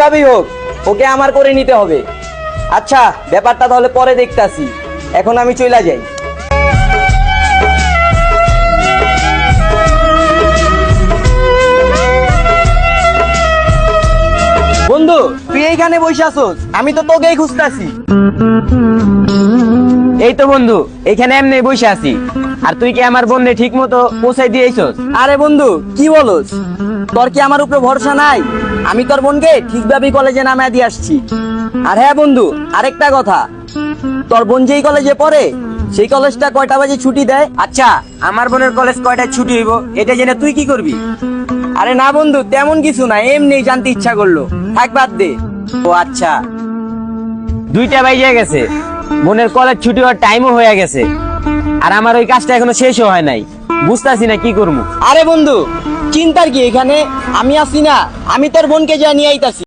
তবেই হোক, ওকে আমার করে নিতে হবে। আচ্ছা, ব্যাপারটা তাহলে পরে দেখতাছি, এখন আমি চলে যাই। বন্ধু, তুই এইখানে বসে আছোস, আমি তো তোকেই খুঁজতাছি। এই তো বন্ধু, এখানে এমনি বসে আছি। আর তুই কি আমার বোনে ঠিক মতো পৌঁছাই দিয়েছস? আরে বন্ধু, কি বলস? তোর কি আমার উপরে ভরসা নাই? আমি তোর বোনকে ঠিকভাবেই কলেজে নামায় দিয়ে আসছি। আর হ্যাঁ বন্ধু, আরেকটা কথা, তোর বোন যেই কলেজে পড়ে সেই কলেজটা কয়টা বাজে ছুটি দেয়? আচ্ছা, আমার বোনের কলেজ কয়টায় ছুটি হইব এটা জেনে তুই কি করবি? আরে না বন্ধু, তেমন কিছু না, এমনি জানতে ইচ্ছা করলো, থাক বাদ দে। ও আচ্ছা, 2টা বাজে গেছে, বোনের কলেজ ছুটি হওয়ার টাইমও হয়ে গেছে, আর আমার ওই কাজটা এখনো শেষও হয় নাই। বুঝতাছি না কি করবো। আরে বন্ধু, চিন্তার কি এখানে? আমি আছি না, আমি তোর বোনকে যা নিয়ে আইতাছি।